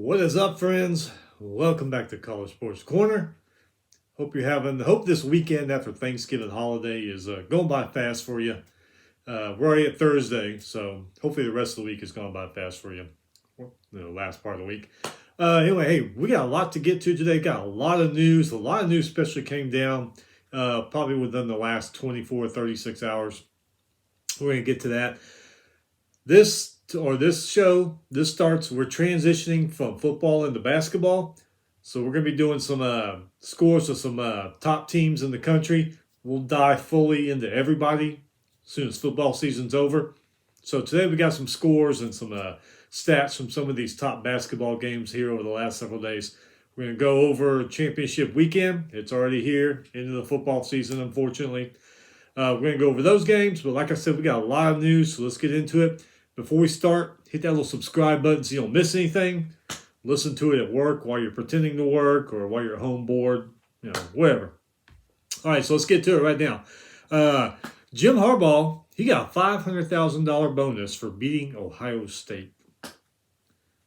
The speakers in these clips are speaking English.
What is up, friends? Welcome back to College Sports Corner. Hope this weekend after Thanksgiving holiday is going by fast for you. We're already at Thursday, so hopefully the rest of the week has gone by fast for you. The last part of the week. Anyway, hey, we got a lot to get to today. Got a lot of news. A lot of news especially came down probably within the last 24, 36 hours. We're going to get to that. This starts, we're transitioning from football into basketball. So we're going to be doing some scores of some top teams in the country. We'll dive fully into everybody as soon as football season's over. So today we got some scores and some stats from some of these top basketball games here over the last several days. We're going to go over championship weekend. It's already here into the football season, unfortunately. We're going to go over those games. But like I said, we got a lot of news, so let's get into it. Before we start, hit that little subscribe button so you don't miss anything. Listen to it at work while you're pretending to work or while you're at home bored, whatever. All right, so let's get to it right now. Jim Harbaugh, he got a $500,000 bonus for beating Ohio State.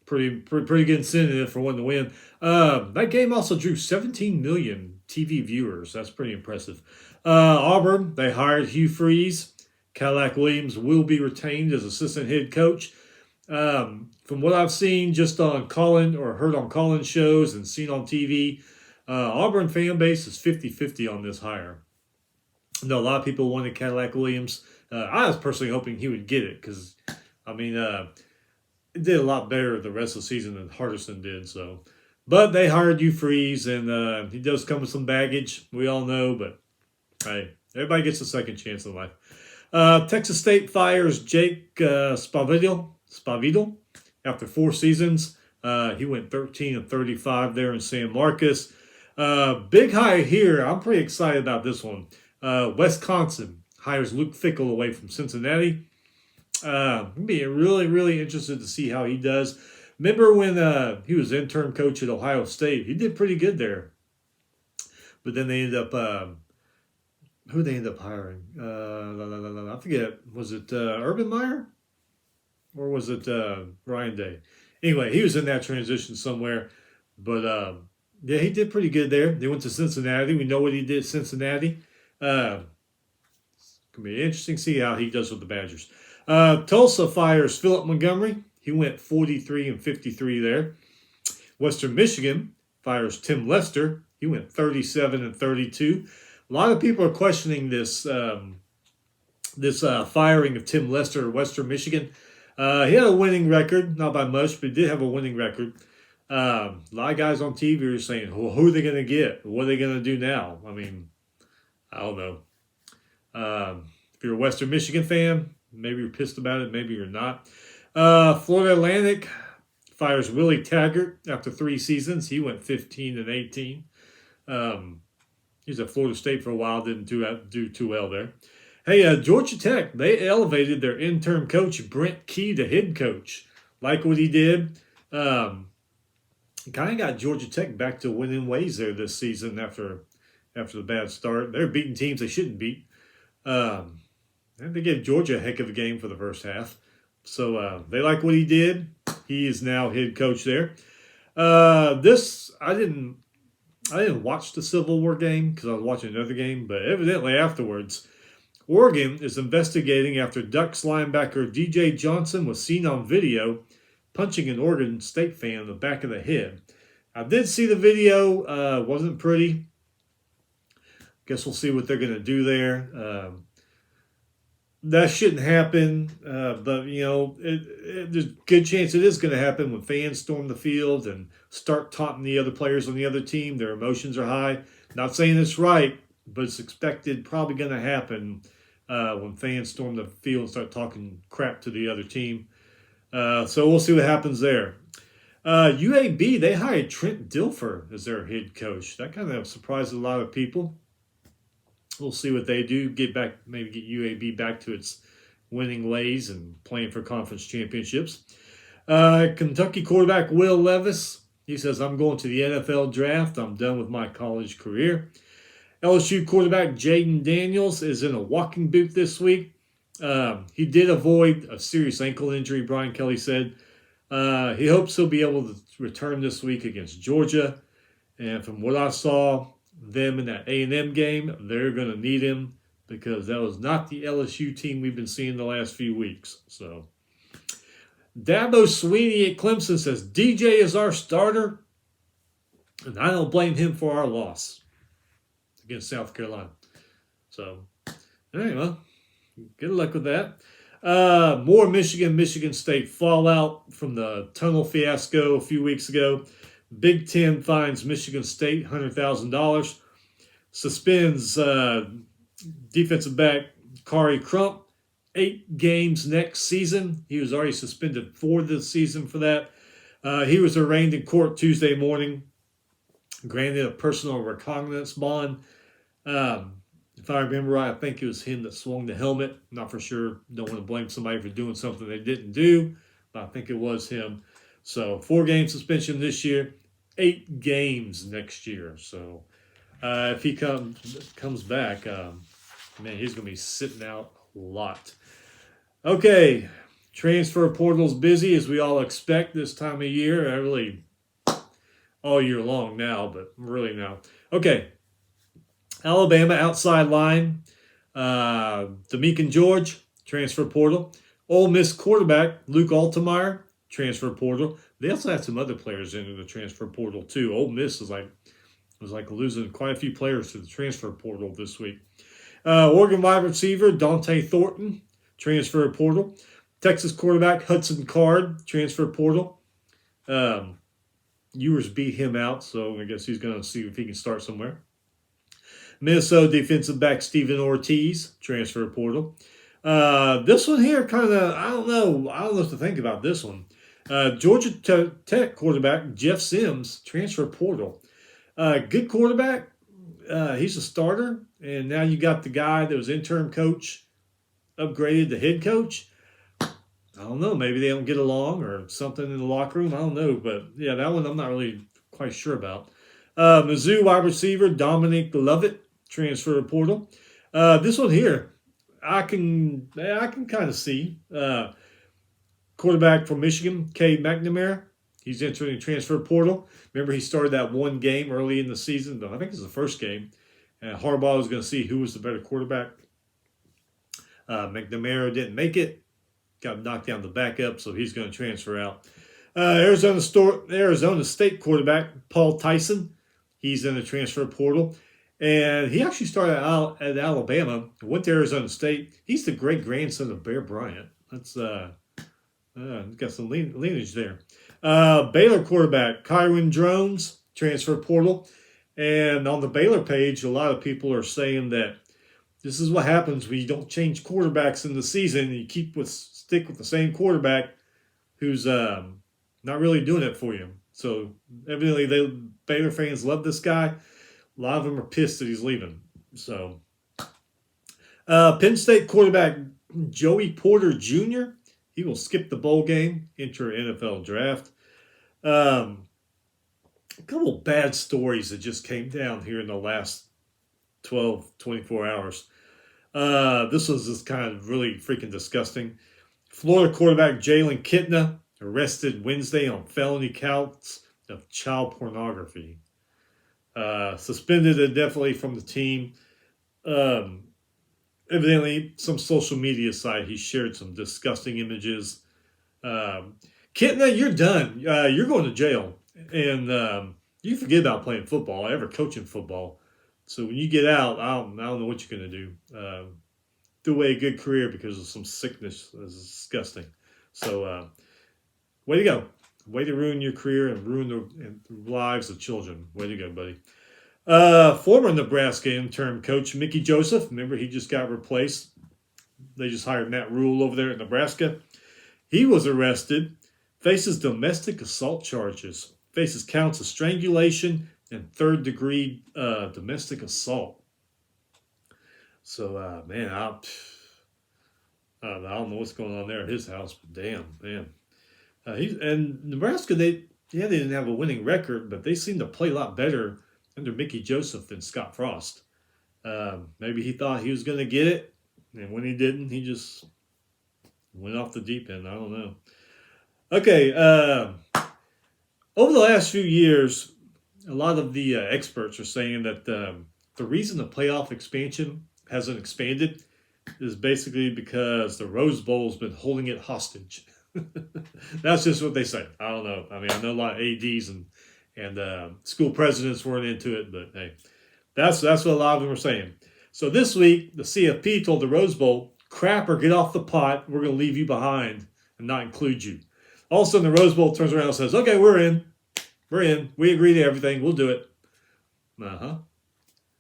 Pretty good incentive for one to win. That game also drew 17 million TV viewers. That's pretty impressive. Auburn, they hired Hugh Freeze. Cadillac Williams will be retained as assistant head coach. From what I've seen just on call-in or heard on call-in shows and seen on TV, Auburn fan base is 50-50 on this hire. I know a lot of people wanted Cadillac Williams. I was personally hoping he would get it because, it did a lot better the rest of the season than Hardison did. But they hired Hugh Freeze, and he does come with some baggage. We all know, but hey, everybody gets a second chance in life. Texas State fires Jake Spavital after 4 seasons. He went 13-35 there in San Marcos. Big hire here. I'm pretty excited about this one. Wisconsin hires Luke Fickell away from Cincinnati. I'm being really, really interested to see how he does. Remember when he was intern coach at Ohio State? He did pretty good there. But then they ended up... who they end up hiring? I forget. Was it Urban Meyer? Or was it Ryan Day? Anyway, he was in that transition somewhere. But, yeah, he did pretty good there. They went to Cincinnati. We know what he did at Cincinnati. It's going to be interesting to see how he does with the Badgers. Tulsa fires Philip Montgomery. He went 43-53 there. Western Michigan fires Tim Lester. He went 37-32. A lot of people are questioning this firing of Tim Lester at Western Michigan. He had a winning record, not by much, but he did have a winning record. A lot of guys on TV are saying, well, who are they going to get? What are they going to do now? I don't know. If you're a Western Michigan fan, maybe you're pissed about it, maybe you're not. Florida Atlantic fires Willie Taggart after 3 seasons. He went 15-18. He was at Florida State for a while, didn't do too well there. Hey, Georgia Tech, they elevated their intern coach, Brent Key, to head coach. Like what he did. Kind of got Georgia Tech back to winning ways there this season after the bad start. They're beating teams they shouldn't beat. And they gave Georgia a heck of a game for the first half. So they like what he did. He is now head coach there. I didn't watch the Civil War game because I was watching another game, but evidently afterwards, Oregon is investigating after Ducks linebacker DJ Johnson was seen on video punching an Oregon State fan in the back of the head. I did see the video. Wasn't pretty. Guess we'll see what they're going to do there. That shouldn't happen, but, there's a good chance it is going to happen when fans storm the field and start taunting the other players on the other team. Their emotions are high. Not saying it's right, but it's expected, probably going to happen when fans storm the field and start talking crap to the other team. So we'll see what happens there. UAB, they hired Trent Dilfer as their head coach. That kind of surprised a lot of people. We'll see what they do. Maybe get UAB back to its winning ways and playing for conference championships. Kentucky quarterback Will Levis, he says, I'm going to the NFL draft. I'm done with my college career. LSU quarterback Jaden Daniels is in a walking boot this week. He did avoid a serious ankle injury, Brian Kelly said. He hopes he'll be able to return this week against Georgia. And from what I saw them in that A&M game, they're going to need him because that was not the LSU team we've been seeing the last few weeks. So Dabo Sweeney at Clemson says DJ is our starter, and I don't blame him for our loss against South Carolina. So anyway, good luck with that. More Michigan State fallout from the tunnel fiasco a few weeks ago. Big Ten fines Michigan State $100,000. Suspends defensive back Kari Crump 8 games next season. He was already suspended for this season for that. He was arraigned in court Tuesday morning, granted a personal recognizance bond. If I remember right, I think it was him that swung the helmet. Not for sure. Don't want to blame somebody for doing something they didn't do, but I think it was him. So 4-game suspension this year, 8 games next year. So if he comes back, man, he's going to be sitting out a lot. Okay, transfer portal's busy as we all expect this time of year. Really all year long now, but really now. Okay, Alabama outside line, D'Amican George, transfer portal. Ole Miss quarterback Luke Altmyer, transfer portal. They also had some other players into the transfer portal too. Ole Miss was like losing quite a few players to the transfer portal this week. Oregon wide receiver Dante Thornton, transfer portal. Texas quarterback Hudson Card, transfer portal. Ewers beat him out, so I guess he's going to see if he can start somewhere. Minnesota defensive back Stephen Ortiz, transfer portal. This one here, kind of, I don't know what to think about this one. Georgia Tech quarterback Jeff Sims, transfer portal. Good quarterback. He's a starter, and now you got the guy that was interim coach upgraded to head coach. I don't know. Maybe they don't get along or something in the locker room. I don't know, but yeah, that one I'm not really quite sure about. Mizzou wide receiver Dominic Lovett, transfer portal. This one here, I can kind of see. Quarterback from Michigan, Cade McNamara. He's entering the transfer portal. Remember, he started that one game early in the season. I think it was the first game. And Harbaugh was going to see who was the better quarterback. McNamara didn't make it. Got knocked down the backup, so he's going to transfer out. Arizona State quarterback Paul Tyson. He's in the transfer portal. And he actually started out at Alabama, went to Arizona State. He's the great-grandson of Bear Bryant. That's got some lineage there. Baylor quarterback Kyron Drones, transfer portal. And on the Baylor page, a lot of people are saying that this is what happens when you don't change quarterbacks in the season. You stick with the same quarterback who's not really doing it for you. So evidently, Baylor fans love this guy. A lot of them are pissed that he's leaving. So Penn State quarterback Joey Porter Jr., he will skip the bowl game, enter NFL draft. A couple bad stories that just came down here in the last 12, 24 hours. This was just kind of really freaking disgusting. Florida quarterback Jalen Kitna arrested Wednesday on felony counts of child pornography. Suspended indefinitely from the team. Evidently, some social media site, he shared some disgusting images. Kitna, you're done. You're going to jail. And you forget about playing football, ever coaching football. So when you get out, I don't know what you're going to do. Do away a good career because of some sickness. That's disgusting. So way to go. Way to ruin your career and ruin the lives of children. Way to go, buddy. Former Nebraska interim coach Mickey Joseph. Remember, he just got replaced. They just hired Matt Rule over there at Nebraska. He was arrested. Faces domestic assault charges. Faces counts of strangulation and third-degree domestic assault. So, man, I don't know what's going on there at his house, but damn, man. And Nebraska, they didn't have a winning record, but they seem to play a lot better under Mickey Joseph than Scott Frost. Maybe he thought he was going to get it, and when he didn't, he just went off the deep end. I don't know. Okay. Over the last few years, a lot of the experts are saying that the reason the playoff expansion hasn't expanded is basically because the Rose Bowl's been holding it hostage. That's just what they say. I don't know. I mean, I know a lot of ads and school presidents weren't into it, but hey, that's what a lot of them are saying. So this week, the CFP told the Rose Bowl, "Crap or get off the pot. We're going to leave you behind and not include you." All of a sudden, the Rose Bowl turns around and says, "Okay, we're in. We're in. We agree to everything. We'll do it." Uh huh.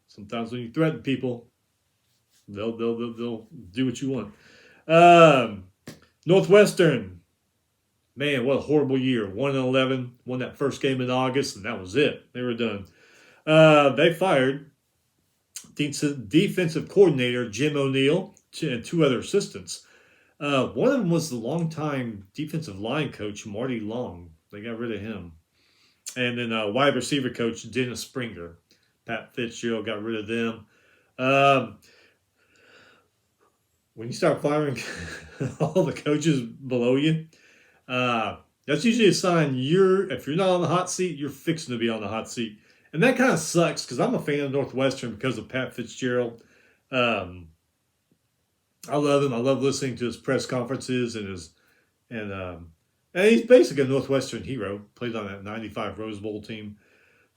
Sometimes when you threaten people, they'll do what you want. Um, Northwestern, man, what a horrible year. 1-11, won that first game in August, and that was it. They were done. They fired defensive coordinator Jim O'Neill and two other assistants. One of them was the longtime defensive line coach Marty Long. They got rid of him. And then wide receiver coach Dennis Springer. Pat Fitzgerald got rid of them. When you start firing all the coaches below you, that's usually a sign if you're not on the hot seat, you're fixing to be on the hot seat. And that kind of sucks because I'm a fan of Northwestern because of Pat Fitzgerald. I love him. I love listening to his press conferences and he's basically a Northwestern hero. Played on that '95 Rose Bowl team.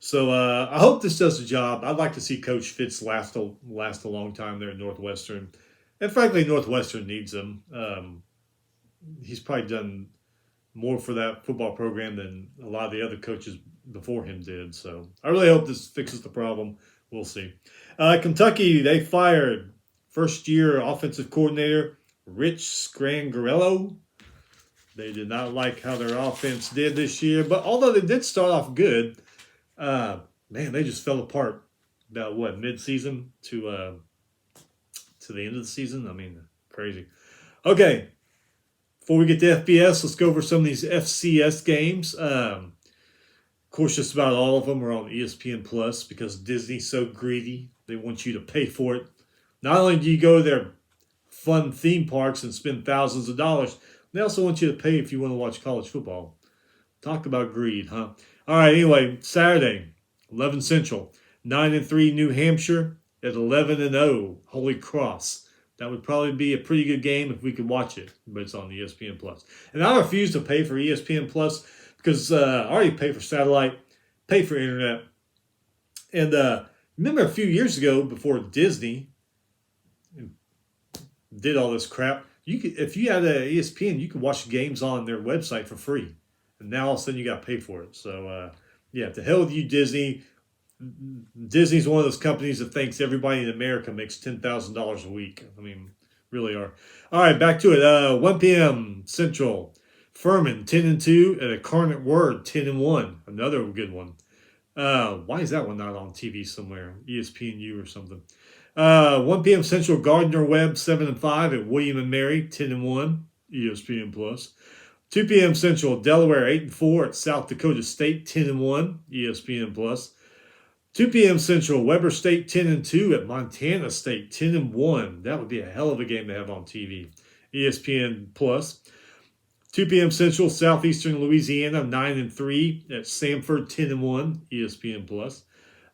So I hope this does the job. I'd like to see Coach Fitz last a long time there at Northwestern. And frankly, Northwestern needs him. He's probably done more for that football program than a lot of the other coaches before him did. So I really hope this fixes the problem. We'll see. Kentucky, they fired first-year offensive coordinator Rich Scangarello. They did not like how their offense did this year, but although they did start off good, man, they just fell apart about mid-season to the end of the season. I mean, crazy. Okay, before we get to FBS, let's go over some of these FCS games. Of course, just about all of them are on ESPN Plus because Disney's so greedy. They want you to pay for it. Not only do you go to their fun theme parks and spend thousands of dollars, they also want you to pay if you want to watch college football. Talk about greed, huh? All right, anyway, Saturday, 11 Central, 9-3 New Hampshire at 11-0 Holy Cross. That would probably be a pretty good game if we could watch it, but it's on ESPN Plus. And I refuse to pay for ESPN Plus because I already pay for satellite, pay for internet. And remember a few years ago, before Disney did all this crap, if you had a ESPN, you could watch games on their website for free. And now all of a sudden you got to pay for it. So, yeah, to hell with you, Disney. Disney's one of those companies that thinks everybody in America makes $10,000 a week. I mean, really are. All right, back to it. 1 p.m. Central. Furman 10-2 and Incarnate Word 10-1. Another good one. Why is that one not on TV somewhere? ESPNU or something. 1 p.m. Central. Gardner Webb 7-5 at William and Mary 10-1. ESPN Plus. 2 p.m. Central. Delaware 8-4 at South Dakota State 10-1. ESPN Plus. 2 p.m. Central, Weber State 10-2 at Montana State 10-1. That would be a hell of a game to have on TV. ESPN Plus. 2 p.m. Central, Southeastern Louisiana 9-3 at Samford 10-1. ESPN Plus.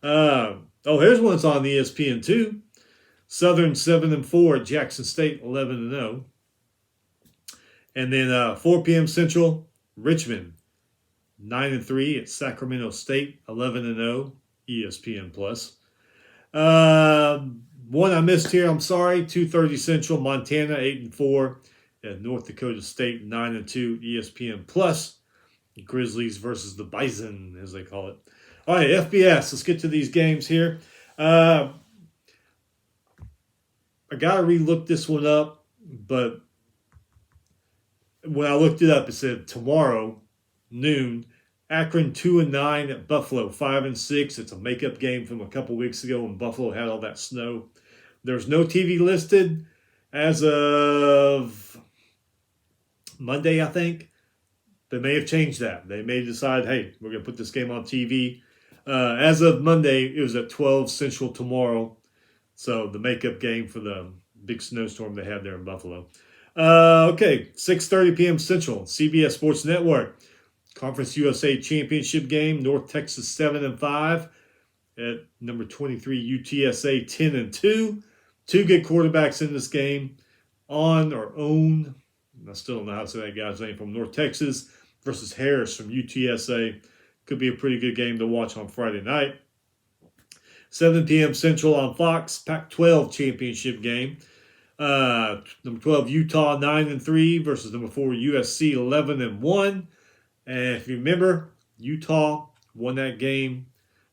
Here's one that's on ESPN too. Southern 7-4 at Jackson State 11-0. And then 4 p.m. Central, Richmond 9-3 at Sacramento State 11-0. ESPN Plus. One I missed here, I'm sorry. 2:30 Central, Montana 8-4 at North Dakota State 9-2. ESPN Plus. Grizzlies versus the Bison, as they call it. All right, FBS. Let's get to these games here. I gotta relook this one up, but when I looked it up, it said tomorrow noon. Akron 2-9 at Buffalo 5-6. It's a makeup game from a couple weeks ago when Buffalo had all that snow. There's no TV listed as of Monday, I think. They may have changed that. They may decide, hey, we're going to put this game on TV. As of Monday, it was at 12 Central tomorrow. So the makeup game for the big snowstorm they had there in Buffalo. Okay, 6:30 p.m. Central, CBS Sports Network. Conference USA Championship game, North Texas 7-5 at number 23 UTSA 10-2. Two good quarterbacks in this game. On or own, I still don't know how to say that guy's name, from North Texas versus Harris from UTSA. Could be a pretty good game to watch on Friday night. 7 p.m. Central on Fox, Pac-12 championship game. Number 12 Utah 9-3 versus number 4 USC 11-1. And if you remember, Utah won that game.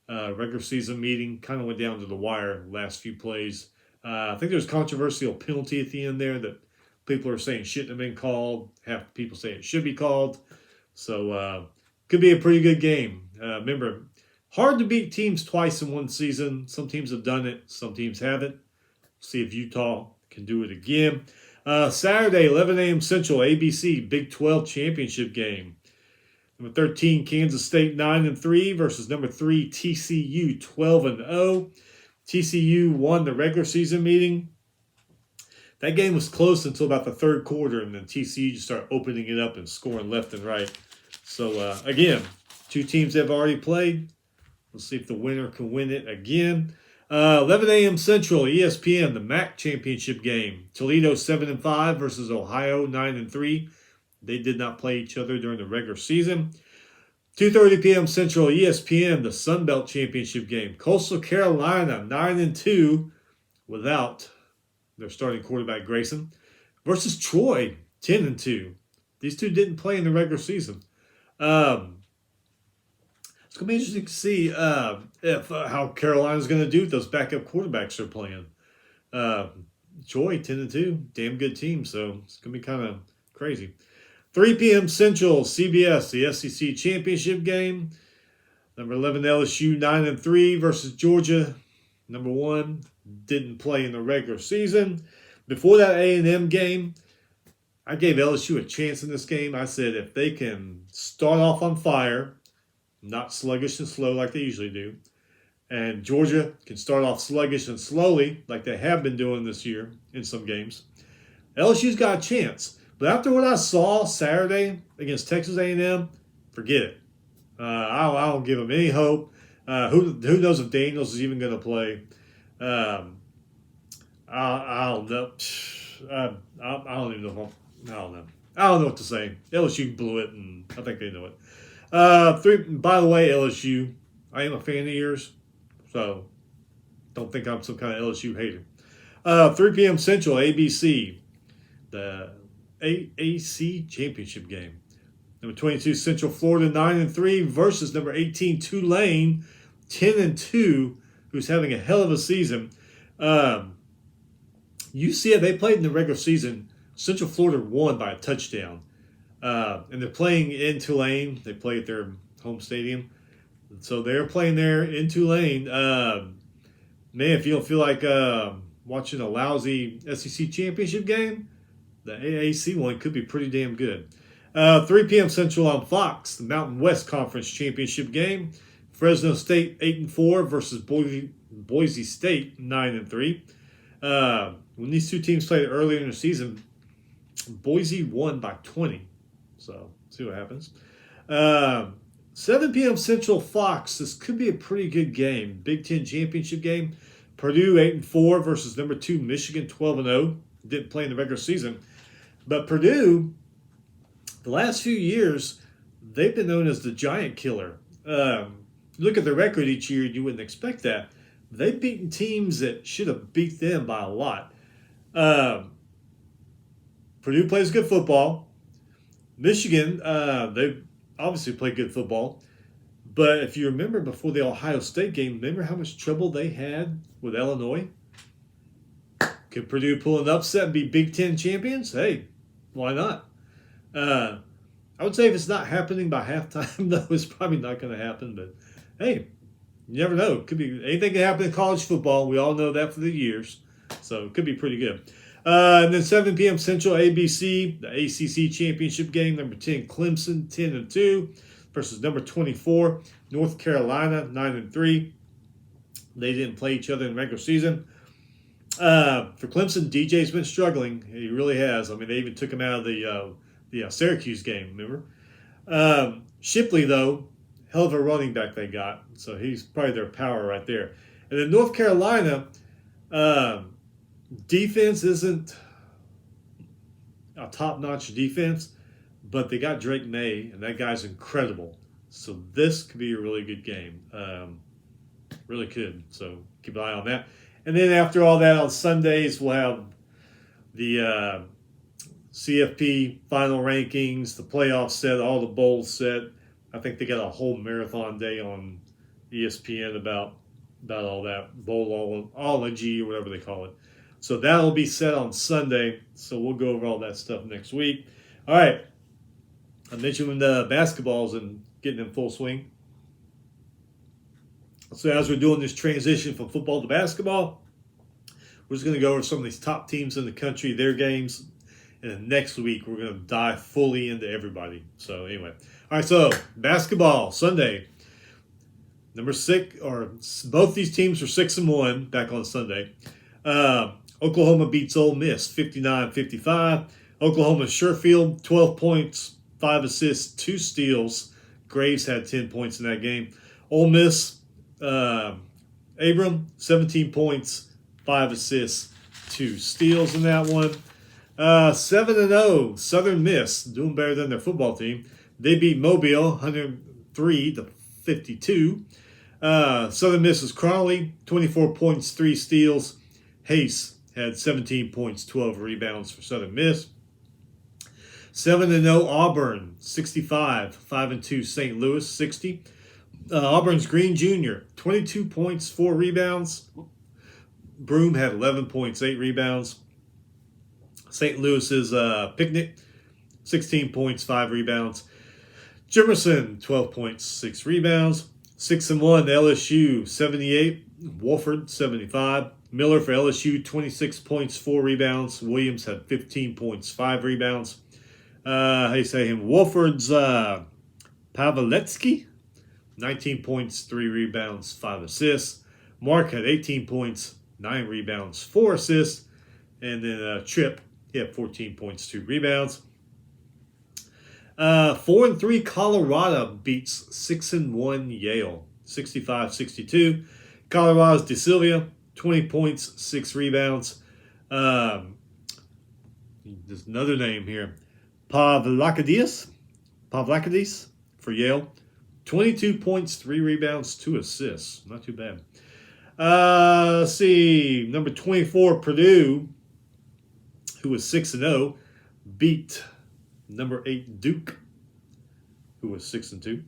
Regular season meeting kind of went down to the wire last few plays. I think there was a controversial penalty at the end there that people are saying shouldn't have been called. Half the people say it should be called. So could be a pretty good game. Remember, hard to beat teams twice in one season. Some teams have done it. Some teams haven't. See if Utah can do it again. Saturday, 11 a.m. Central, ABC, Big 12 championship game. Number 13, Kansas State 9-3 versus number 3, TCU 12-0. TCU won the regular season meeting. That game was close until about the third quarter, and then TCU just started opening it up and scoring left and right. So, again, two teams have already played. We'll see if the winner can win it again. 11 a.m. Central, ESPN, the MAC championship game. Toledo 7-5 versus Ohio 9-3. They did not play each other during the regular season. 2:30 p.m. Central, ESPN, the Sun Belt championship game. Coastal Carolina 9-2 without their starting quarterback Grayson versus Troy 10-2. These two didn't play in the regular season. It's going to be interesting to see if how Carolina's going to do with those backup quarterbacks they're playing. Troy 10-2, damn good team, so it's going to be kind of crazy. 3 p.m. Central, CBS, the SEC championship game. Number 11 LSU 9-3 versus Georgia. Number 1 didn't play in the regular season. Before that A&M game, I gave LSU a chance in this game. I said if they can start off on fire, not sluggish and slow like they usually do, and Georgia can start off sluggish and slowly like they have been doing this year in some games, LSU's got a chance. But after what I saw Saturday against Texas A&M, forget it. I don't give them any hope. Who knows if Daniels is even going to play? I don't know. I don't even know. I don't know. I don't know what to say. LSU blew it, and I think they know it. By the way, LSU, I am a fan of yours, so don't think I'm some kind of LSU hater. 3 p.m. Central, ABC, the AAC championship game. Number 22, Central Florida 9-3 versus number 18, Tulane 10-2, who's having a hell of a season. UCF, they played in the regular season. Central Florida won by a touchdown. And they're playing in Tulane. They play at their home stadium. So they're playing there in Tulane. Man, if you don't feel like watching a lousy SEC championship game, the AAC one could be pretty damn good. 3 p.m. Central on Fox, the Mountain West Conference Championship game. Fresno State 8-4 versus Boise State 9-3. When these two teams played earlier in the season, Boise won by 20. So, see what happens. 7 p.m. Central Fox. This could be a pretty good game. Big Ten Championship game. Purdue 8-4 versus number 2 Michigan 12-0. Didn't play in the regular season. But Purdue, the last few years, they've been known as the giant killer. Look at their record each year, you wouldn't expect that. They've beaten teams that should have beat them by a lot. Purdue plays good football. Michigan, they obviously play good football. But if you remember before the Ohio State game, remember how much trouble they had with Illinois? Could Purdue pull an upset and be Big Ten champions? Hey, why not? I would say if it's not happening by halftime, though, it's probably not going to happen. But, hey, you never know. Could be anything can happen in college football. We all know that for the years. So it could be pretty good. And then 7 p.m. Central, ABC, the ACC Championship game, number 10, Clemson, 10-2 versus number 24, North Carolina, 9-3. They didn't play each other in the regular season. For Clemson, DJ's been struggling. He really has. I mean, they even took him out of the Syracuse game, remember? Shipley, though, hell of a running back they got. So he's probably their power right there. And then North Carolina, defense isn't a top-notch defense, but they got Drake May, and that guy's incredible. So this could be a really good game. Really could. So keep an eye on that. And then after all that, on Sundays, we'll have the CFP final rankings, the playoffs set, all the bowls set. I think they got a whole marathon day on ESPN about all that, bowlology or whatever they call it. So that'll be set on Sunday. So we'll go over all that stuff next week. All right. I mentioned when the basketball's and getting in full swing. So as we're doing this transition from football to basketball, we're just going to go over some of these top teams in the country, their games, and then next week we're going to dive fully into everybody. So anyway, all right. So basketball Sunday, number 6, or both these teams are 6-1 back on Sunday. Oklahoma beats Ole Miss 59-55. Oklahoma Sherfield 12 points, 5 assists, 2 steals. Graves had 10 points in that game. Ole Miss, Abram 17 points, 5 assists, 2 steals in that one. 7-0 Southern Miss, doing better than their football team. They beat Mobile 103-52. Southern Miss's Crawley 24 points, 3 steals. Hayes had 17 points, 12 rebounds for Southern Miss. 7-0 Auburn 65, 5-2 St. Louis 60. Auburn's Green Jr. 22 points, 4 rebounds. Broome had 11 points, 8 rebounds. St. Louis's Picnic 16 points, 5 rebounds. Jimerson 12 points, 6 rebounds. 6-1 LSU 78, Wolford 75. Miller for LSU 26 points, 4 rebounds. Williams had 15 points, 5 rebounds. How do you say him? Wolford's Pavletsky 19 points, 3 rebounds, 5 assists. Mark had 18 points, 9 rebounds, 4 assists. And then Tripp, he had 14 points, 2 rebounds. 4-3 Colorado beats 6-1 Yale, 65-62. Colorado's De Silva, 20 points, 6 rebounds. There's another name here. Pavlakadis for Yale. 22 points, 3 rebounds, 2 assists. Not too bad. Let's see. Number 24, Purdue, who was 6-0, beat number 8, Duke, who was 6-2.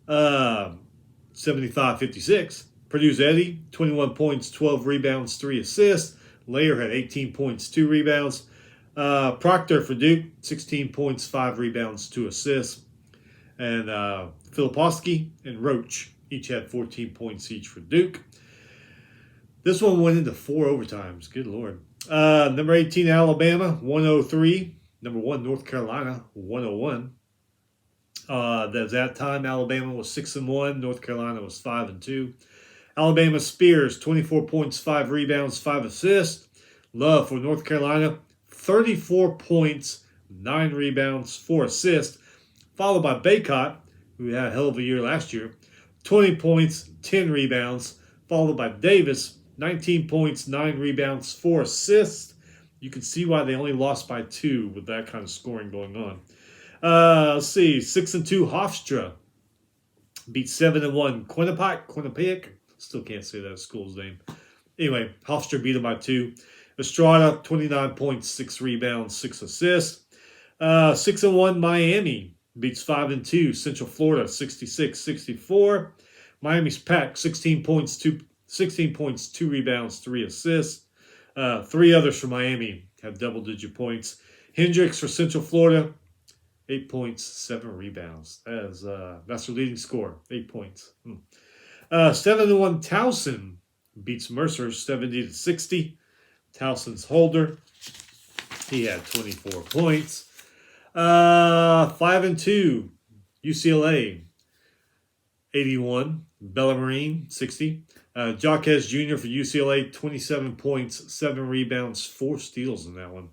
75-56. Purdue's Eddie, 21 points, 12 rebounds, 3 assists. Layer had 18 points, 2 rebounds. Proctor for Duke, 16 points, 5 rebounds, 2 assists. And Filipowski and Roach each had 14 points each for Duke. This one went into 4 overtimes. Good Lord. Number 18, Alabama, 103. Number 1, North Carolina, 101. At that time, Alabama was 6-1. North Carolina was 5-2. Alabama Spears, 24 points, 5 rebounds, 5 assists. Love for North Carolina, 34 points, 9 rebounds, 4 assists. Followed by Baycott, who had a hell of a year last year, 20 points, 10 rebounds. Followed by Davis, 19 points, 9 rebounds, 4 assists. You can see why they only lost by 2 with that kind of scoring going on. Let's see, 6-2 Hofstra beat 7-1 Quinnipiac. Still can't say that school's name. Anyway, Hofstra beat them by 2. Estrada, 29 points, 6 rebounds, 6 assists. 6-1 Miami beats 5-2 Central Florida, 66-64. Miami's Pack, 16 points, 2 rebounds, 3 assists. 3 others for Miami have double-digit points. Hendricks for Central Florida, 8 points, 7 rebounds. That's their leading scorer, 8 points. 7-1 Towson beats Mercer 70-60. Towson's Holder, he had 24 points. 5-2 UCLA 81. Bellarmine, 60. Jaquez Jr. for UCLA, 27 points, 7 rebounds, 4 steals in that one.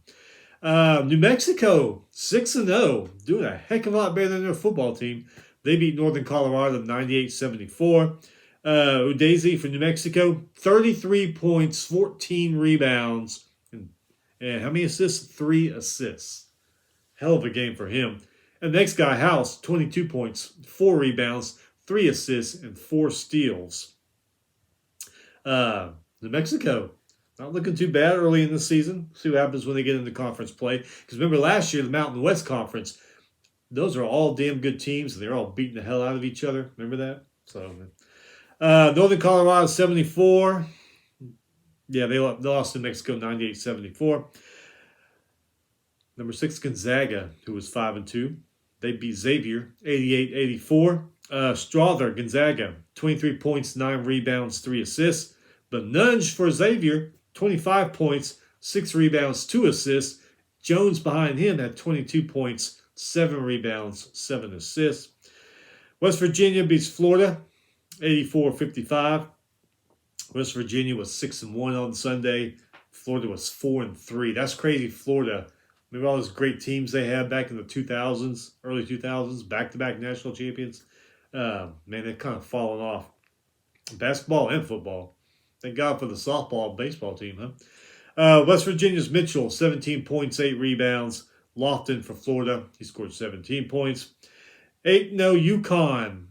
New Mexico, 6-0, doing a heck of a lot better than their football team. They beat Northern Colorado 98-74. Udeze for New Mexico, 33 points, 14 rebounds, and how many assists? 3 assists. Hell of a game for him. And next guy, House, 22 points, 4 rebounds, 3 assists, and 4 steals. New Mexico, not looking too bad early in the season. See what happens when they get into conference play. Because remember last year, the Mountain West Conference, those are all damn good teams, and they're all beating the hell out of each other. Remember that? So, Northern Colorado, 74. Yeah, they lost to Mexico 98-74. Number 6, Gonzaga, who was 5-2. They beat Xavier 88-84. Strother, Gonzaga, 23 points, 9 rebounds, 3 assists. But Nunge for Xavier, 25 points, 6 rebounds, 2 assists. Jones behind him had 22 points, 7 rebounds, 7 assists. West Virginia beats Florida 84-55. West Virginia was 6-1 on Sunday. Florida was 4-3. That's crazy. Florida, remember all those great teams they had back in the 2000s, early 2000s, back-to-back national champions? Man, they've kind of fallen off. Basketball and football. Thank God for the softball and baseball team, huh? West Virginia's Mitchell, 17 points, 8 rebounds. Lofton for Florida, he scored 17 points. 8-0 UConn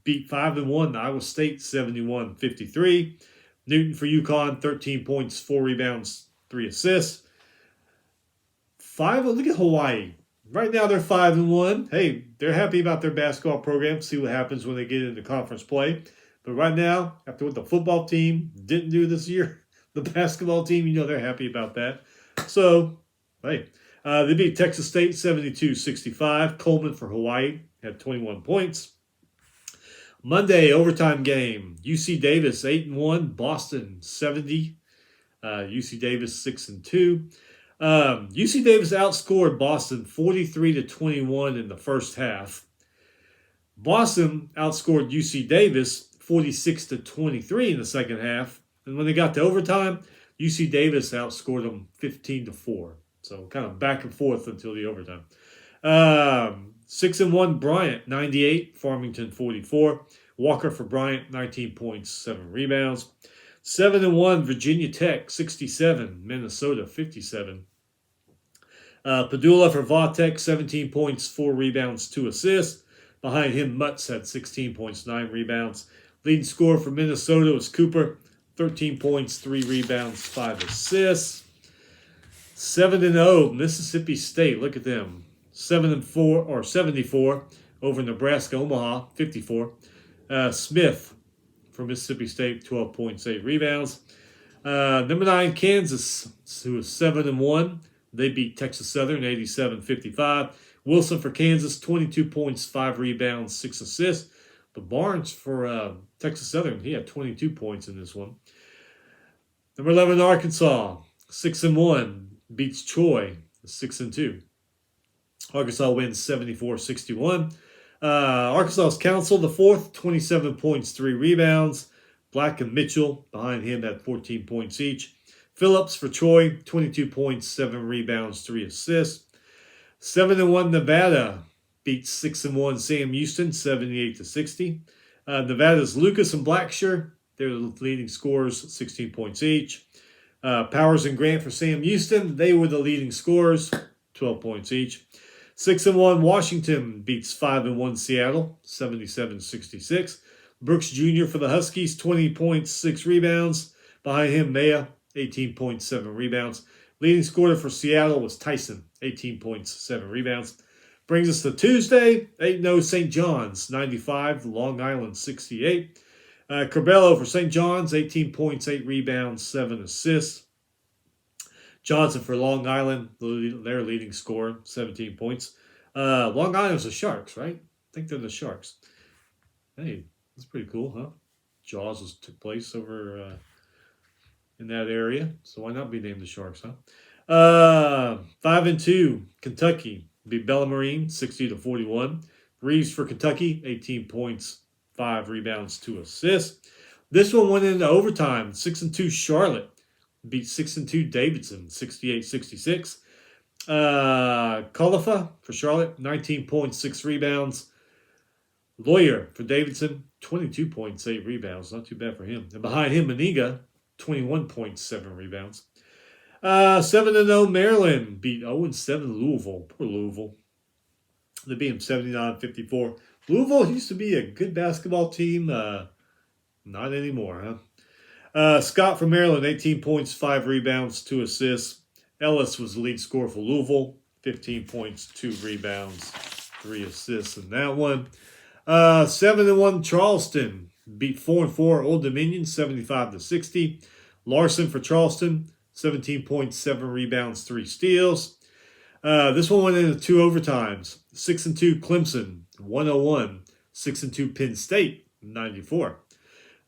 beat 5-1 Iowa State, 71-53. Newton for UConn, 13 points, 4 rebounds, 3 assists. Look at Hawaii. Right now they're 5-1. Hey, they're happy about their basketball program. See what happens when they get into conference play. But right now, after what the football team didn't do this year, the basketball team, they're happy about that. So, hey, they beat Texas State 72-65. Coleman for Hawaii had 21 points. Monday, overtime game. UC Davis 8-1. Boston 70. UC Davis 6-2. UC Davis outscored Boston 43-21 in the first half. Boston outscored UC Davis 46-23 in the second half. And when they got to overtime, UC Davis outscored them 15-4. So kind of back and forth until the overtime. 6-1 Bryant, 98. Farmington, 44. Walker for Bryant, 19 points, 7 rebounds. 7-1 Virginia Tech, 67. Minnesota, 57. Padula for Vautech, 17 points, 4 rebounds, 2 assists. Behind him, Mutz had 16 points, 9 rebounds. Leading scorer for Minnesota was Cooper, 13 points, 3 rebounds, 5 assists. 7-0 Mississippi State. Look at them. 7-4 or 74 over Nebraska Omaha, 54. Smith for Mississippi State, 12 points, 8 rebounds. Number 9 Kansas, who was 7-1. They beat Texas Southern 87-55. Wilson for Kansas, 22 points, 5 rebounds, 6 assists. But Barnes for Texas Southern, he had 22 points in this one. Number 11 Arkansas, 6-1, beats Troy, 6-2. Arkansas wins 74-61. Arkansas's Council, the fourth, 27 points, 3 rebounds. Black and Mitchell, behind him, had 14 points each. Phillips for Troy, 22 points, 7 rebounds, 3 assists. 7-1 Nevada beats 6-1 Sam Houston, 78-60. Nevada's Lucas and Blacksher, they're the leading scorers, 16 points each. Powers and Grant for Sam Houston, they were the leading scorers, 12 points each. 6-1 Washington beats 5-1 Seattle, 77-66. Brooks Jr. for the Huskies, 20 points, 6 rebounds. Behind him, Maya, 18 points, 7 rebounds. Leading scorer for Seattle was Tyson, 18 points, 7 rebounds. Brings us to Tuesday, 8-0 St. John's, 95, Long Island, 68. Corbello for St. John's, 18 points, 8 rebounds, 7 assists. Johnson for Long Island, their leading scorer, 17 points. Long Island's the Sharks, right? I think they're the Sharks. Hey, that's pretty cool, huh? Jaws took place over in that area, so why not be named the Sharks, huh? 5-2, Kentucky beat Bellarmine, 60-41. Reeves for Kentucky, 18 points, 5 rebounds, 2 assists. This one went into overtime. 6-2 Charlotte beat 6-2 Davidson, 68-66. Khalifa for Charlotte, 19 points, 6 rebounds. Lawyer for Davidson, 22 points, 8 rebounds. Not too bad for him. And behind him, Maniga, 21 points, 7 rebounds. 7-0 Maryland beat 0-7 Louisville. Poor Louisville. They beat him 79-54. Louisville used to be a good basketball team. Not anymore, huh? Scott from Maryland, 18 points, 5 rebounds, 2 assists. Ellis was the lead scorer for Louisville, 15 points, 2 rebounds, 3 assists in that one. 7-1 Charleston beat 4-4 Old Dominion, 75-60. Larson for Charleston, 17 points, 7 rebounds, 3 steals. This one went into 2 overtimes. 6-2 Clemson, 101. 6-2 Penn State, 94.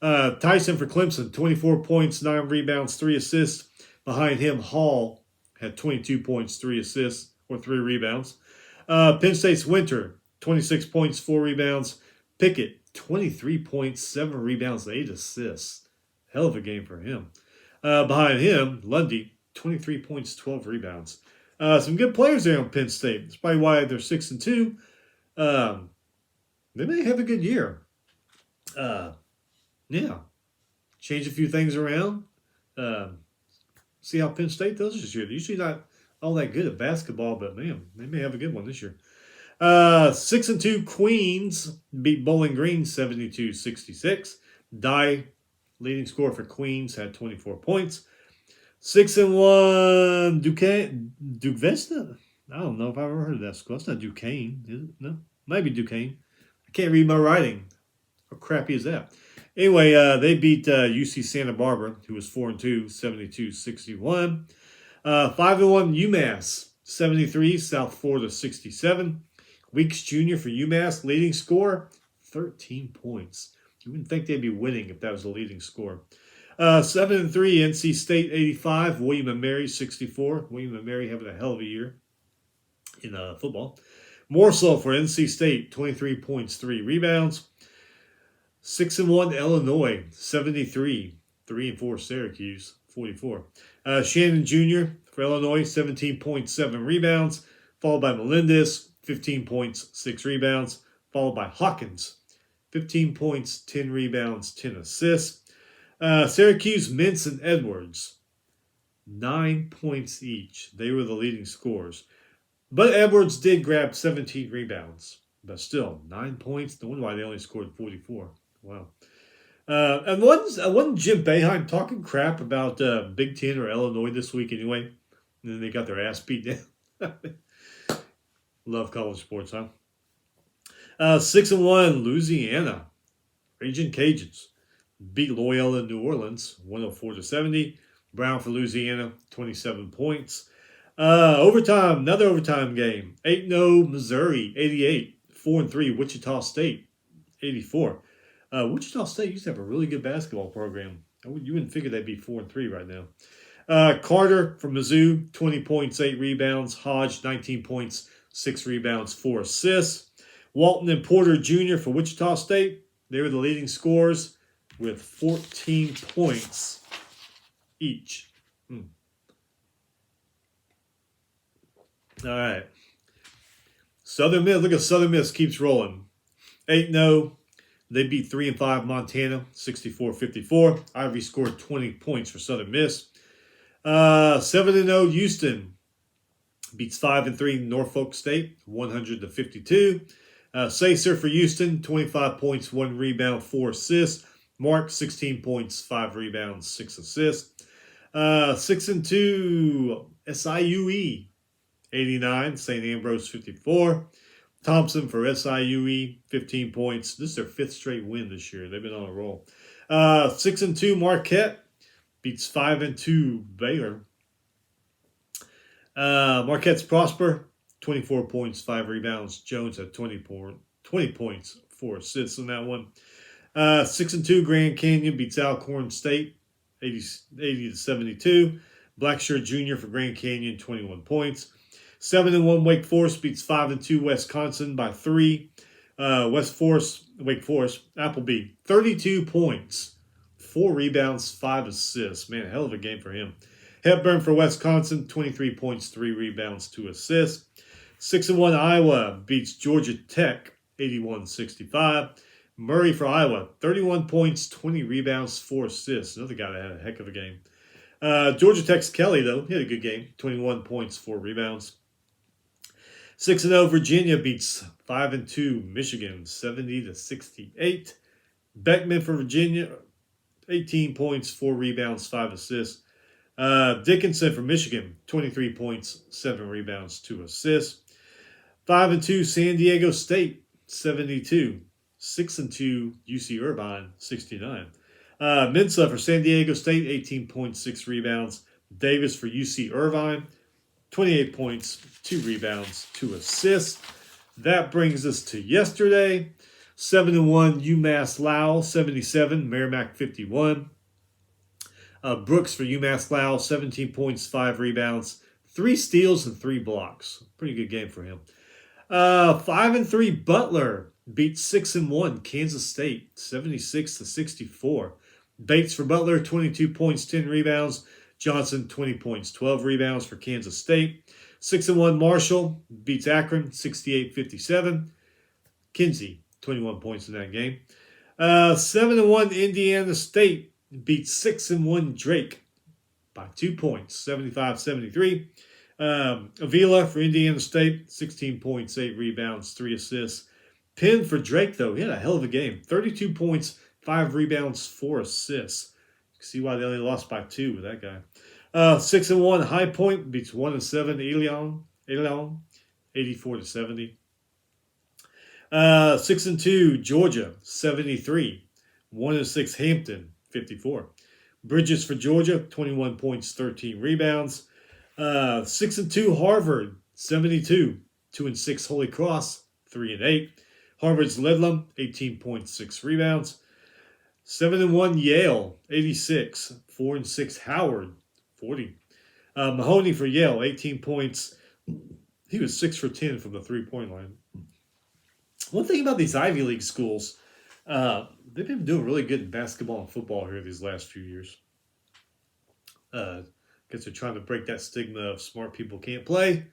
Tyson for Clemson, 24 points, 9 rebounds, 3 assists. Behind him, Hall had 22 points, 3 assists, or 3 rebounds. Penn State's Winter, 26 points, 4 rebounds. Pickett, 23 points, 7 rebounds, 8 assists. Hell of a game for him. Behind him, Lundy, 23 points, 12 rebounds. Some good players there on Penn State. That's probably why they're 6-2. They may have a good year. Yeah. Change a few things around. See how Penn State does this year. They're usually not all that good at basketball, but man, they may have a good one this year. 6-2 Queens beat Bowling Green 72-66. Dye, leading scorer for Queens, had 24 points. 6-1 Duke Vesta. I don't know if I've ever heard of that school. It's not Duquesne, is it? No, maybe Duquesne. I can't read my writing. How crappy is that? Anyway, they beat UC Santa Barbara, who was 4-2, 72-61. 5-1 UMass, 73, South Florida 67. Weeks Jr. for UMass, leading scorer, 13 points. You wouldn't think they'd be winning if that was the leading score. 7-3 NC State 85, William & Mary 64. William & Mary having a hell of a year in football. Morsel for NC State, 23 points, 3 rebounds. 6-1 Illinois, 73. 3-4 Syracuse, 44. Shannon Jr. for Illinois, 17 points, 7 rebounds. Followed by Melendez, 15 points, 6 rebounds. Followed by Hawkins, 15 points, 10 rebounds, 10 assists. Syracuse, Mintz, and Edwards, 9 points each. They were the leading scorers. But Edwards did grab 17 rebounds. But still, 9 points. No wonder why they only scored 44. Wow. And wasn't Jim Boeheim talking crap about Big Ten or Illinois this week anyway? And then they got their ass beat down. Love college sports, huh? 6-1 Louisiana. Raging Cajuns beat Loyola New Orleans 104-70. Brown for Louisiana, 27 points. Overtime, another overtime game. 8-0 Missouri, 88. 4-3 Wichita State, 84. Wichita State used to have a really good basketball program. You wouldn't figure they'd be 4-3 right now. Carter from Mizzou, 20 points, 8 rebounds. Hodge, 19 points, 6 rebounds, 4 assists. Walton and Porter Jr. for Wichita State. They were the leading scorers with 14 points each. All right. Southern Miss, look at Southern Miss keeps rolling. 8-0. They beat 3-5 Montana, 64-54. Ivy scored 20 points for Southern Miss. 7-0 Houston beats 5-3 Norfolk State, 100-52. Sacer for Houston, 25 points, 1 rebound, 4 assists. Mark, 16 points, 5 rebounds, 6 assists. 6-2 SIUE, 89. St. Ambrose, 54. Thompson for SIUE, 15 points. This is their 5th straight win this year. They've been on a roll. 6-2 Marquette beats 5-2 Baylor. Marquette's Prosper, 24 points, 5 rebounds. Jones had 20 points, 4 assists in that one. 6-2 Grand Canyon beats Alcorn State, 80-72. Blackshirt Jr. for Grand Canyon, 21 points. 7-1 Wake Forest beats 5-2 Wisconsin by 3. West Forest Wake Forest. Appleby, 32 points, 4 rebounds, 5 assists. Man, hell of a game for him. Hepburn for Wisconsin, 23 points, 3 rebounds, 2 assists. 6-1 Iowa beats Georgia Tech, 81-65. Murray for Iowa, 31 points, 20 rebounds, 4 assists. Another guy that had a heck of a game. Georgia Tech's Kelly, though, he had a good game. 21 points, 4 rebounds. 6-0 Virginia beats 5-2 Michigan, 70-68. Beckman for Virginia, 18 points, 4 rebounds, 5 assists. Dickinson for Michigan, 23 points, 7 rebounds, 2 assists. 5-2 San Diego State, 72. 6-2 UC Irvine, 69. Mensah for San Diego State, 18 points, 6 rebounds. Davis for UC Irvine, 28 points, 2 rebounds, 2 assists. That brings us to yesterday. 7-1 UMass Lowell, 77. Merrimack, 51. Brooks for UMass Lowell, 17 points, 5 rebounds, 3 steals, and 3 blocks. Pretty good game for him. 5-3 Butler beats 6-1 Kansas State, 76-64. Bates for Butler, 22 points, 10 rebounds. Johnson, 20 points, 12 rebounds for Kansas State. 6-1 Marshall beats Akron, 68-57. Kinsey, 21 points in that game. 7-1 Indiana State beats 6-1 Drake by 2 points, 75-73. Avila for Indiana State, 16 points, 8 rebounds, 3 assists. Penn for Drake, though, he had a hell of a game. 32 points, 5 rebounds, 4 assists. You can see why they only lost by 2 with that guy. 6-1 High Point beats 1-7 Elon, 84-70. 6-2 Georgia, 73. 1-6 Hampton, 54. Bridges for Georgia, 21 points, 13 rebounds. 6-2 Harvard, 72. 2-6 Holy Cross, 3-8. Harvard's Ledlam, 18 points, 6 rebounds. 7-1 Yale, 86. 4-6 Howard, 40. Mahoney for Yale, 18 points. He was 6 for 10 from the 3-point line. One thing about these Ivy League schools, they've been doing really good in basketball and football here these last few years. Guess they're trying to break that stigma of smart people can't play.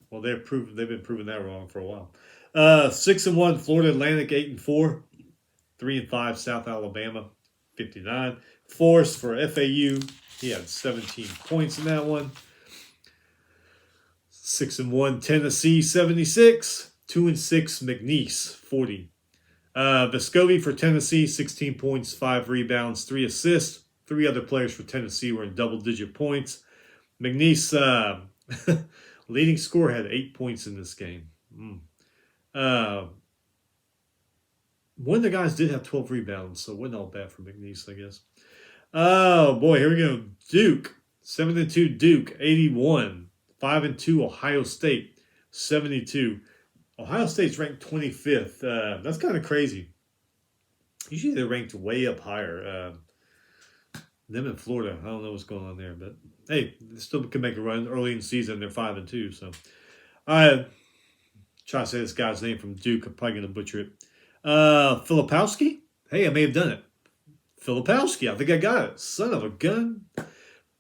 Well, they've been proving that wrong for a while. 6-1 Florida Atlantic, 8-4. 3-5 South Alabama, 59. Forrest for FAU, he had 17 points in that one. 6-1 Tennessee, 76. 2-6 McNeese, 40. Vescovi for Tennessee, 16 points, 5 rebounds, 3 assists. 3 other players for Tennessee were in double-digit points. McNeese, leading scorer, had 8 points in this game. One of the guys did have 12 rebounds, so it wasn't all bad for McNeese, I guess. Oh, boy, here we go. Duke, 7-2 Duke, 81. 5-2 Ohio State, 72. Ohio State's ranked 25th. That's kind of crazy. Usually they're ranked way up higher. Them in Florida, I don't know what's going on there, but hey, they still can make a run early in the season. They're 5-2, so I try to say this guy's name from Duke. I'm probably gonna butcher it. Filipowski. Hey, I may have done it. Filipowski. I think I got it. Son of a gun.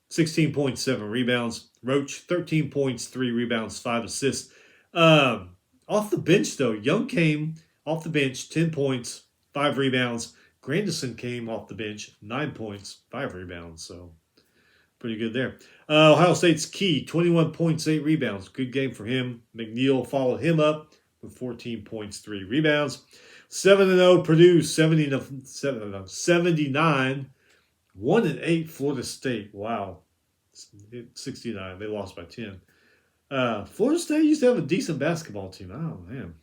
16.7 rebounds. Roach, 13 points, 3 rebounds, 5 assists. Off the bench, though, Young came off the bench, 10 points, 5 rebounds. Grandison came off the bench, 9 points, 5 rebounds. So, pretty good there. Ohio State's Key, 21 points, 8 rebounds. Good game for him. McNeil followed him up with 14 points, 3 rebounds. 7-0 Purdue, 79. 1-8 Florida State. Wow. 69. They lost by 10. Florida State used to have a decent basketball team. Oh, man.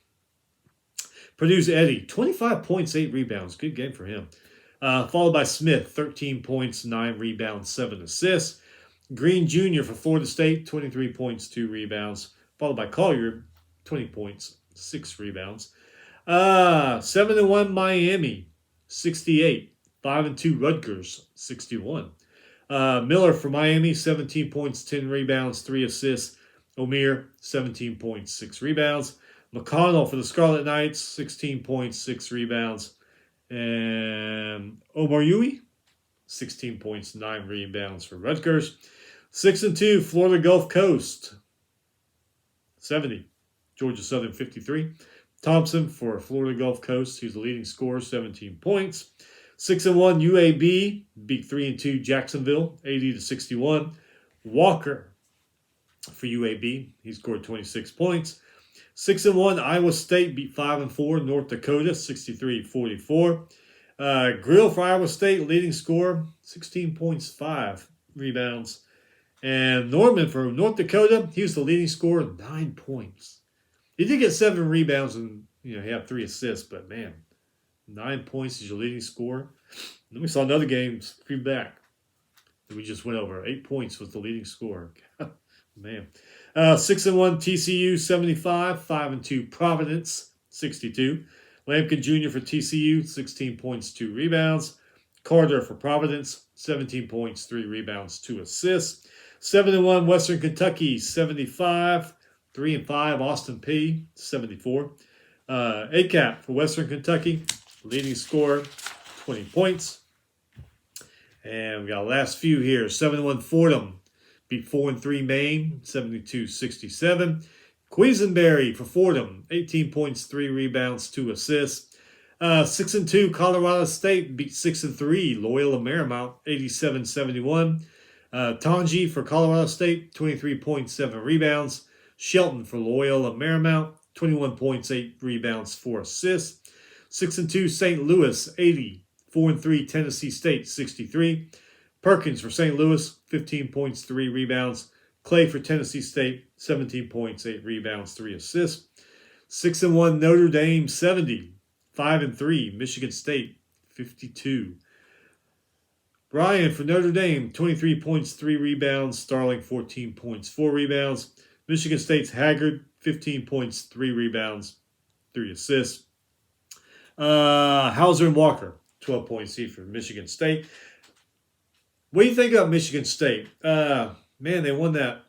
Purdue's Eddie, 25 points, 8 rebounds. Good game for him. Followed by Smith, 13 points, 9 rebounds, 7 assists. Green Jr. for Florida State, 23 points, 2 rebounds. Followed by Collier, 20 points, 6 rebounds. 7-1 Miami, 68. 5-2 Rutgers, 61. Miller for Miami, 17 points, 10 rebounds, 3 assists. Omier, 17 points, 6 rebounds. McConnell for the Scarlet Knights, 16 points, 6 rebounds. And Omar Yui, 16 points, 9 rebounds for Rutgers. 6-2, Florida Gulf Coast, 70. Georgia Southern, 53. Thompson for Florida Gulf Coast, he's the leading scorer, 17 points. 6-1, UAB beat 3-2 Jacksonville, 80-61. Walker for UAB, he scored 26 points. 6-1, Iowa State beat 5-4 North Dakota, 63-44. Grill for Iowa State, leading scorer, 16 points, 5 rebounds. And Norman for North Dakota, he was the leading scorer, 9 points. He did get 7 rebounds and he had 3 assists, but man, 9 points is your leading scorer. Then we saw another game few back that we just went over. 8 points was the leading scorer. Man. 6-1 TCU, 75. 5-2 Providence, 62. Lampkin Jr. for TCU, 16 points, 2 rebounds. Carter for Providence, 17 points, 3 rebounds, 2 assists. 7-1 Western Kentucky, 75. 3-5 Austin Peay, 74. ACAP for Western Kentucky, leading scorer, 20 points. And we got last few here. 7-1 Fordham beat 4-3 Maine, 72-67. Quisenberry for Fordham, 18 points, 3 rebounds, 2 assists. 6-2 Colorado State beat 6-3 Loyola Marymount, 87-71. Tanji for Colorado State, 23 points, 7 rebounds. Shelton for Loyola Marymount, 21 points, 8 rebounds, 4 assists. 6-2 St. Louis, 80. 4-3 Tennessee State, 63. Perkins for St. Louis, 15 points, 3 rebounds. Clay for Tennessee State, 17 points, 8 rebounds, 3 assists. 6-1 Notre Dame, 70. 5-3 Michigan State, 52. Ryan for Notre Dame, 23 points, 3 rebounds. Starling, 14 points, 4 rebounds. Michigan State's Haggard, 15 points, 3 rebounds, 3 assists. Hauser and Walker, 12 points each for Michigan State. What do you think about Michigan State? Man, they won that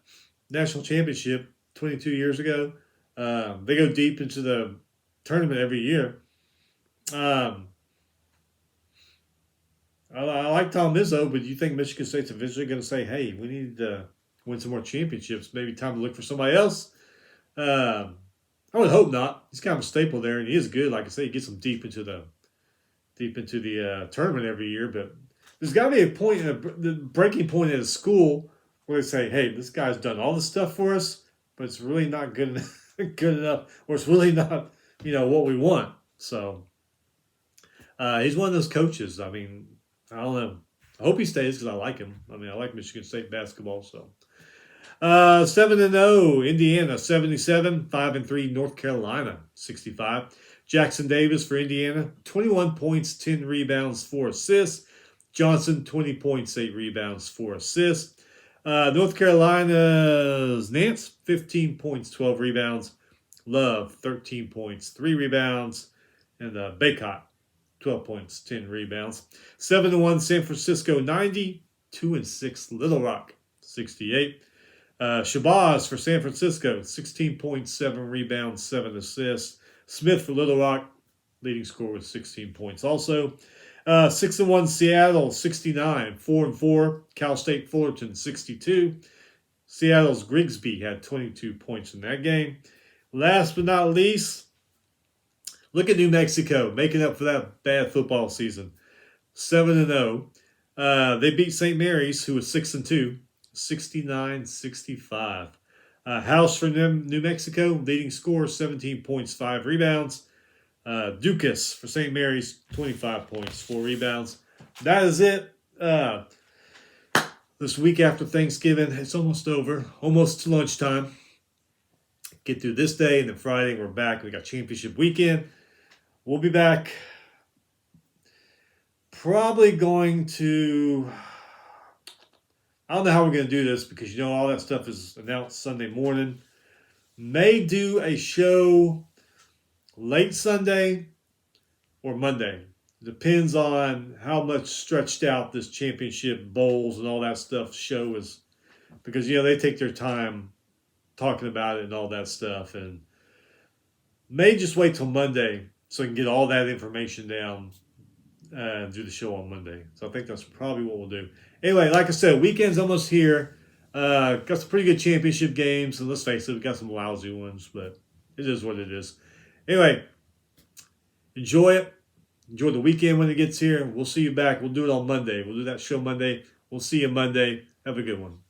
national championship 22 years ago. They go deep into the tournament every year. I like Tom Izzo, but do you think Michigan State's eventually going to say, hey, we need to win some more championships? Maybe time to look for somebody else? I would hope not. He's kind of a staple there, and he is good. Like I say, he gets them deep into the tournament every year. But there's got to be a point, the breaking point at a school where they say, hey, this guy's done all this stuff for us, but it's really not good enough, or it's really not, what we want. So he's one of those coaches. I mean, I don't know. I hope he stays because I like him. I mean, I like Michigan State basketball. So 7-0 Indiana, 77. 5-3 North Carolina, 65. Jackson Davis for Indiana, 21 points, 10 rebounds, 4 assists. Johnson, 20 points, 8 rebounds, 4 assists. North Carolina's Nance, 15 points, 12 rebounds. Love, 13 points, 3 rebounds. And Baycott, 12 points, 10 rebounds. 7-1 San Francisco, 90. 2-6 Little Rock, 68. Shabazz for San Francisco, 16 points, 7 rebounds, 7 assists. Smith for Little Rock, leading scorer with 16 points also. 6-1 Seattle, 69. 4-4 Cal State Fullerton, 62. Seattle's Grigsby had 22 points in that game. Last but not least, look at New Mexico making up for that bad football season. 7-0. They beat St. Mary's, who was 6-2, 69-65. House for New Mexico, leading scorer, 17 points, 5 rebounds. Dukas for St. Mary's, 25 points, 4 rebounds. That is it. This week after Thanksgiving, it's almost over, almost to lunchtime. Get through this day, and then Friday we're back. We got championship weekend. We'll be back. Probably going to, I don't know how we're going to do this because, all that stuff is announced Sunday morning. May do a show late Sunday or Monday. Depends on how much stretched out this championship bowls and all that stuff show is. Because, they take their time talking about it and all that stuff. And may just wait till Monday so I can get all that information down do the show on Monday. So I think that's probably what we'll do. Anyway, like I said, weekend's almost here. Got some pretty good championship games, and let's face it, we got some lousy ones, but it is what it is. Anyway, enjoy it. Enjoy the weekend when it gets here. We'll see you back. We'll do it on Monday. We'll do that show Monday. We'll see you Monday. Have a good one.